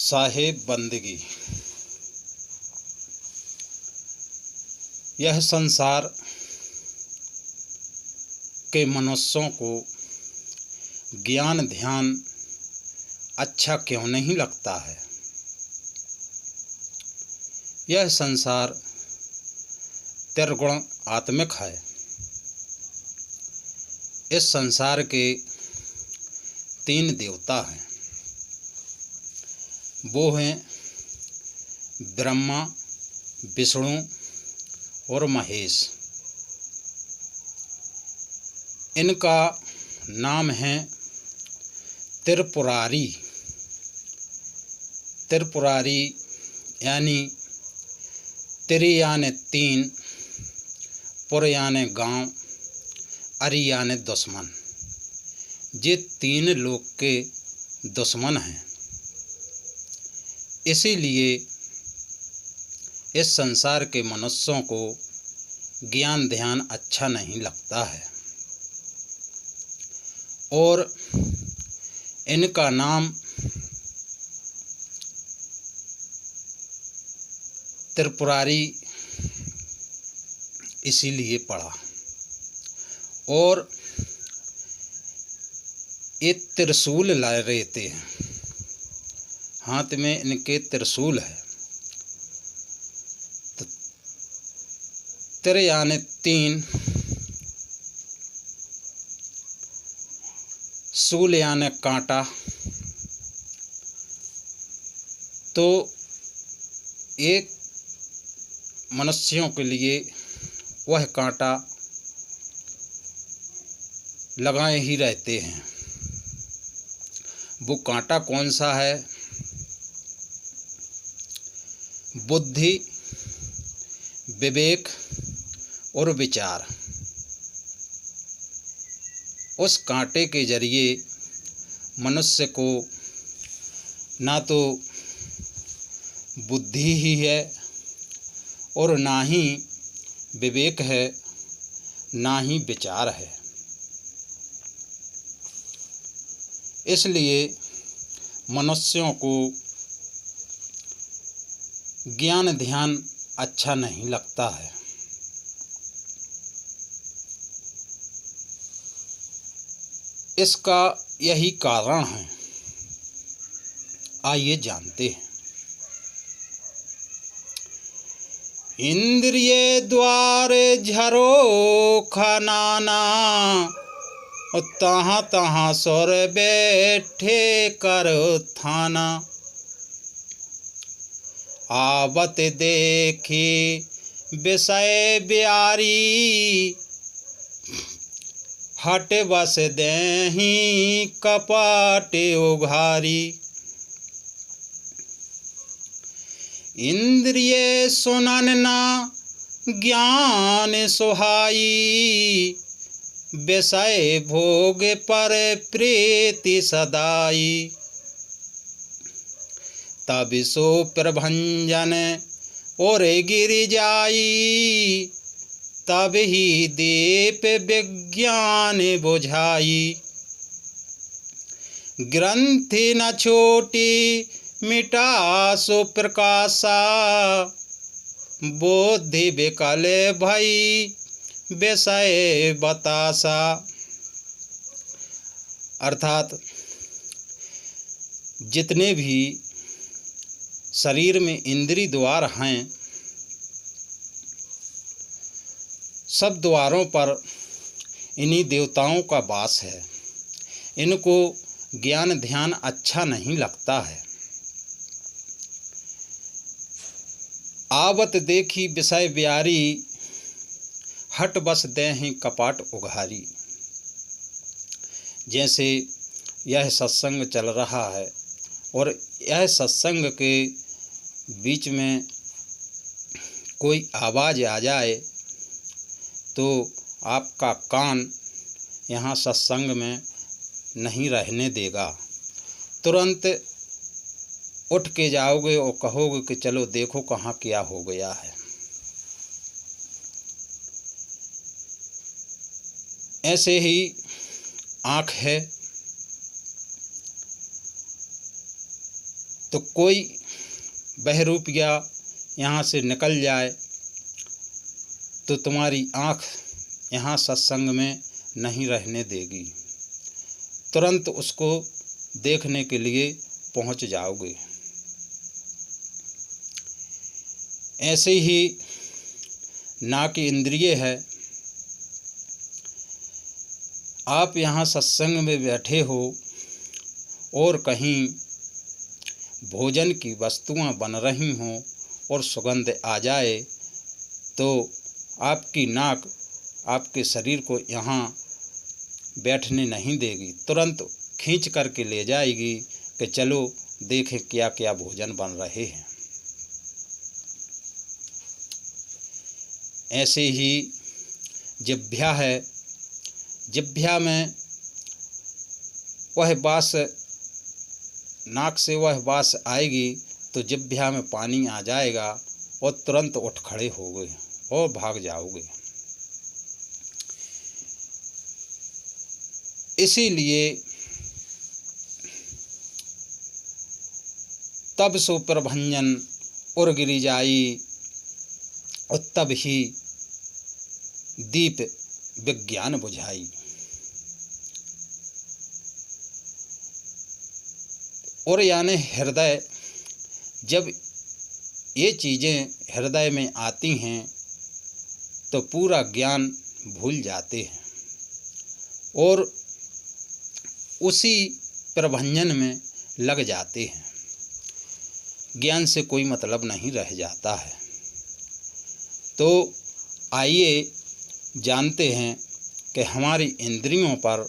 साहेब बंदगी। यह संसार के मनुष्यों को ज्ञान ध्यान अच्छा क्यों नहीं लगता है। यह संसार त्रिगुण आत्मिक है। इस संसार के 3 देवता हैं। वो हैं ब्रह्मा, विष्णु और महेश। इनका नाम है त्रिपुरारी। त्रिपुरारी यानी त्रि यानी 3, पुर यानी गाँव, अरि यानी दुश्मन। ये 3 लोग के दुश्मन हैं। इसीलिए इस संसार के मनुष्यों को ज्ञान ध्यान अच्छा नहीं लगता है और इनका नाम त्रिपुरारी इसीलिए पड़ा। और ये त्रिशूल लाए रहते हैं, हाथ में इनके त्रिशूल है। तो त्रि यानी 3, शूल यानी कांटा। तो एक मनुष्यों के लिए वह कांटा लगाए ही रहते हैं। वो कांटा कौन सा है? बुद्धि, विवेक और विचार। उस कांटे के जरिए मनुष्य को ना तो बुद्धि ही है और ना ही विवेक है, ना ही विचार है। इसलिए मनुष्यों को ज्ञान ध्यान अच्छा नहीं लगता है। इसका यही कारण है। आइए जानते हैं। इंद्रिय द्वार झरोखा नाना, तहाँ तहाँ सुर बैठे कर थाना। आवत देखी विषय ब्यारी, हट बस देही कपट उघारी। इंद्रिय सुनन ना ज्ञान सुहाई, विषय भोग पर प्रीति सदाई। तब सो प्रभंजन और गिर जाई, तब ही दीप विज्ञान बुझाई। ग्रंथि न छोटी मिटा सो प्रकाशा, बुद्धि विकल भई विषय बतासा। अर्थात जितने भी शरीर में इंद्रिय द्वार हैं, सब द्वारों पर इन्हीं देवताओं का वास है। इनको ज्ञान ध्यान अच्छा नहीं लगता है। आवत देखी विषय ब्यारी, हट बस देहि कपाट उघारी। जैसे यह सत्संग चल रहा है और यह सत्संग के बीच में कोई आवाज़ आ जाए तो आपका कान यहाँ सत्संग में नहीं रहने देगा। तुरंत उठ के जाओगे और कहोगे कि चलो देखो कहाँ क्या हो गया है। ऐसे ही आँख है, तो कोई बहरूपिया यहाँ से निकल जाए तो तुम्हारी आँख यहाँ सत्संग में नहीं रहने देगी, तुरंत उसको देखने के लिए पहुँच जाओगे। ऐसे ही नाक इंद्रिय है। आप यहाँ सत्संग में बैठे हो और कहीं भोजन की वस्तुएं बन रही हों और सुगंध आ जाए तो आपकी नाक आपके शरीर को यहाँ बैठने नहीं देगी, तुरंत खींच करके ले जाएगी कि चलो देखें क्या क्या भोजन बन रहे हैं। ऐसे ही जिह्वा है। जिह्वा में वह बास, नाक से वह बास आएगी तो जिह्वा में पानी आ जाएगा और तुरंत उठ खड़े होगे और भाग जाओगे। इसीलिए तब सो प्रभंजन उर गिरी जाई और तब ही दीप विज्ञान बुझाई। और यानी हृदय, जब ये चीज़ें हृदय में आती हैं तो पूरा ज्ञान भूल जाते हैं और उसी प्रभंजन में लग जाते हैं। ज्ञान से कोई मतलब नहीं रह जाता है। तो आइए जानते हैं कि हमारी इंद्रियों पर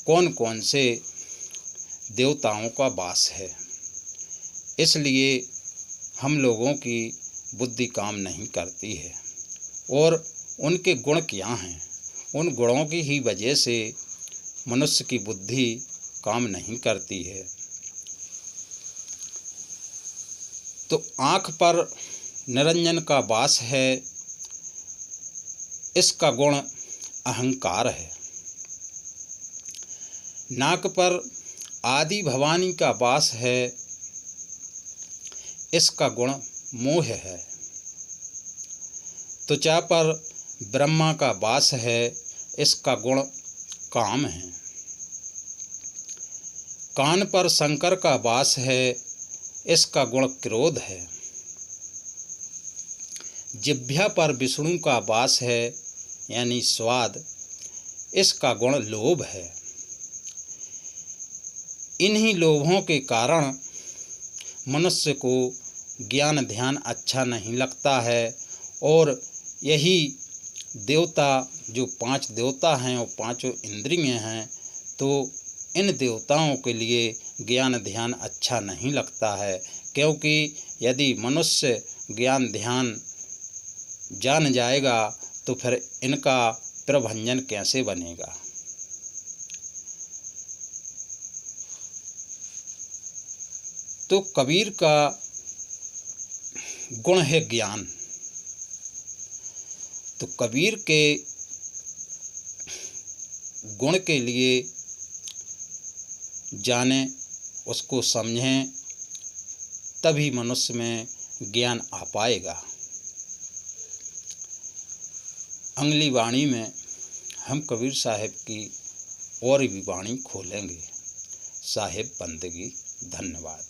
कौन कौन से देवताओं का वास है। इसलिए हम लोगों की बुद्धि काम नहीं करती है और उनके गुण क्या हैं, उन गुणों की ही वजह से मनुष्य की बुद्धि काम नहीं करती है। तो आँख पर निरंजन का वास है, इसका गुण अहंकार है। नाक पर आदि भवानी का वास है, इसका गुण मोह है। त्वचा पर ब्रह्मा का वास है, इसका गुण काम है। कान पर शंकर का वास है, इसका गुण क्रोध है। जिह्वा पर विष्णु का वास है यानी स्वाद, इसका गुण लोभ है। इन्हीं लोभों के कारण मनुष्य को ज्ञान ध्यान अच्छा नहीं लगता है और यही देवता जो 5 देवता हैं और 5 इंद्रियां हैं, तो इन देवताओं के लिए ज्ञान ध्यान अच्छा नहीं लगता है, क्योंकि यदि मनुष्य ज्ञान ध्यान जान जाएगा तो फिर इनका प्रभंजन कैसे बनेगा। तो कबीर का गुण है ज्ञान। तो कबीर के गुण के लिए जानें, उसको समझें, तभी मनुष्य में ज्ञान आ पाएगा। अगली वाणी में हम कबीर साहब की और भी वाणी खोलेंगे। साहिब बंदगी। धन्यवाद।